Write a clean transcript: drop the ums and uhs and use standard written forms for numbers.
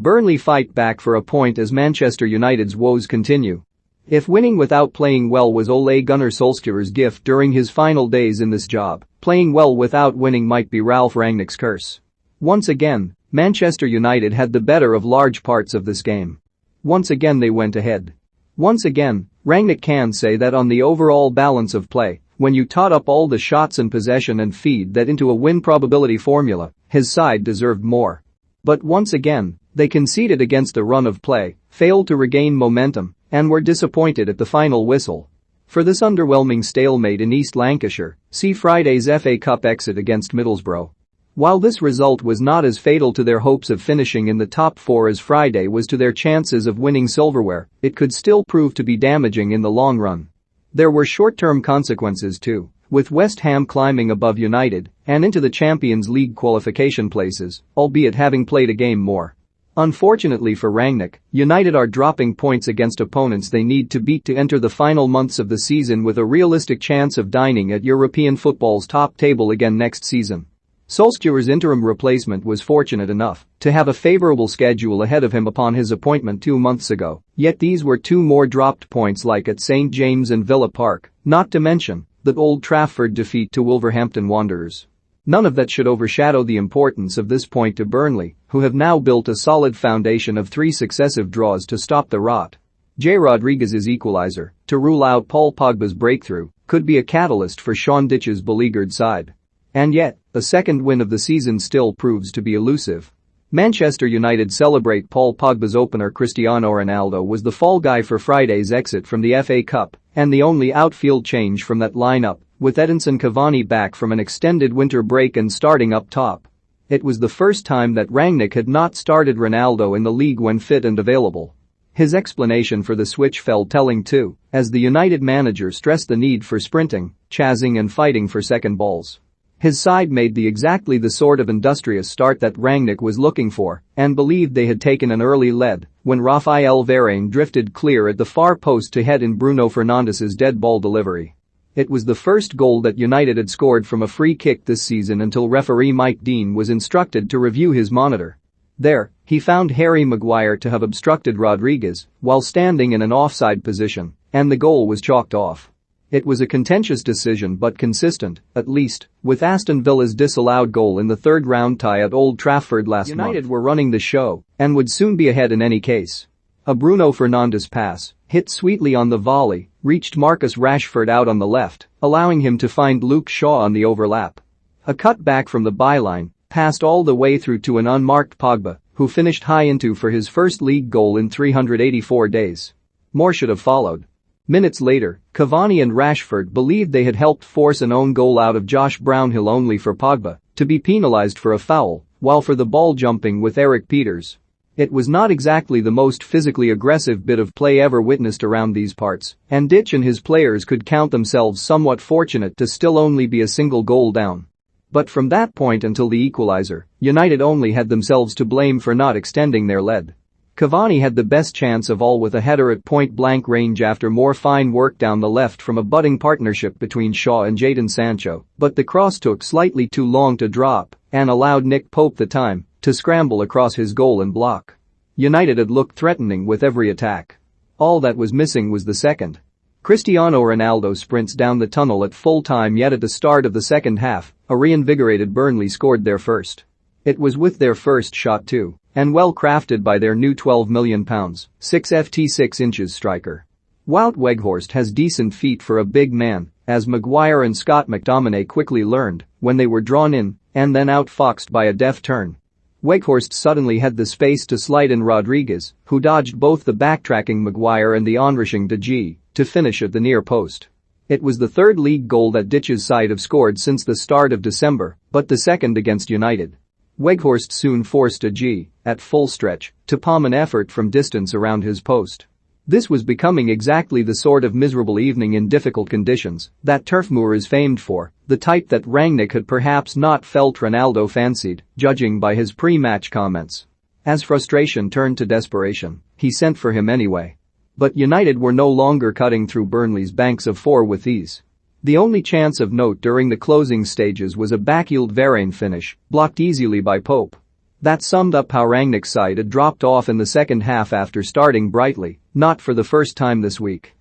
Burnley fight back for a point as Manchester United's woes continue. If winning without playing well was Ole Gunnar Solskjaer's gift during his final days in this job, playing well without winning might be Ralf Rangnick's curse. Once again, Manchester United had the better of large parts of this game. Once again they went ahead. Once again, Rangnick can say that on the overall balance of play, when you tot up all the shots and possession and feed that into a win probability formula, his side deserved more. But once again, they conceded against the run of play, failed to regain momentum, and were disappointed at the final whistle. For this underwhelming stalemate in East Lancashire, see Friday's FA Cup exit against Middlesbrough. While this result was not as fatal to their hopes of finishing in the top four as Friday was to their chances of winning silverware, it could still prove to be damaging in the long run. There were short-term consequences too, with West Ham climbing above United and into the Champions League qualification places, albeit having played a game more. Unfortunately for Rangnick, United are dropping points against opponents they need to beat to enter the final months of the season with a realistic chance of dining at European football's top table again next season. Solskjaer's interim replacement was fortunate enough to have a favourable schedule ahead of him upon his appointment 2 months ago, yet these were 2 more dropped points like at St James and Villa Park, not to mention the Old Trafford defeat to Wolverhampton Wanderers. None of that should overshadow the importance of this point to Burnley, who have now built a solid foundation of 3 successive draws to stop the rot. Jay Rodriguez's equaliser, to rule out Paul Pogba's breakthrough, could be a catalyst for Sean Dyche's beleaguered side. And yet, a second win of the season still proves to be elusive. Manchester United celebrate Paul Pogba's opener. Cristiano Ronaldo was the fall guy for Friday's exit from the FA Cup and the only outfield change from that lineup, with Edinson Cavani back from an extended winter break and starting up top. It was the first time that Rangnick had not started Ronaldo in the league when fit and available. His explanation for the switch fell telling too, as the United manager stressed the need for sprinting, chasing and fighting for second balls. His side made exactly the sort of industrious start that Rangnick was looking for and believed they had taken an early lead when Raphael Varane drifted clear at the far post to head in Bruno Fernandes's dead ball delivery. It was the first goal that United had scored from a free kick this season until referee Mike Dean was instructed to review his monitor. There, he found Harry Maguire to have obstructed Rodriguez while standing in an offside position, and the goal was chalked off. It was a contentious decision but consistent, at least, with Aston Villa's disallowed goal in the third-round tie at Old Trafford last month. United were running the show and would soon be ahead in any case. A Bruno Fernandes pass, hit sweetly on the volley, reached Marcus Rashford out on the left, allowing him to find Luke Shaw on the overlap. A cut back from the byline, passed all the way through to an unmarked Pogba, who finished high into for his first league goal in 384 days. More should have followed. Minutes later, Cavani and Rashford believed they had helped force an own goal out of Josh Brownhill only for Pogba to be penalised for a foul, while for the ball jumping with Eric Peters. It was not exactly the most physically aggressive bit of play ever witnessed around these parts, and Dyche and his players could count themselves somewhat fortunate to still only be a single goal down. But from that point until the equaliser, United only had themselves to blame for not extending their lead. Cavani had the best chance of all with a header at point-blank range after more fine work down the left from a budding partnership between Shaw and Jadon Sancho, but the cross took slightly too long to drop and allowed Nick Pope the time to scramble across his goal and block. United had looked threatening with every attack. All that was missing was the second. Cristiano Ronaldo sprints down the tunnel at full time, yet at the start of the second half, a reinvigorated Burnley scored their first. It was with their first shot too, and well crafted by their new £12 million, 6ft 6 inches striker. Wout Weghorst has decent feet for a big man, as Maguire and Scott McTominay quickly learned when they were drawn in and then outfoxed by a deft turn. Weghorst suddenly had the space to slide in Rodriguez, who dodged both the backtracking Maguire and the onrushing De Gea to finish at the near post. It was the third league goal that Dyche's side have scored since the start of December, but the second against United. Weghorst soon forced De Gea, at full stretch, to palm an effort from distance around his post. This was becoming exactly the sort of miserable evening in difficult conditions that Turf Moor is famed for, the type that Rangnick had perhaps not felt Ronaldo fancied, judging by his pre-match comments. As frustration turned to desperation, he sent for him anyway. But United were no longer cutting through Burnley's banks of 4 with ease. The only chance of note during the closing stages was a backheeled Varane finish, blocked easily by Pope. That summed up how Rangnick's side had dropped off in the second half after starting brightly, not for the first time this week.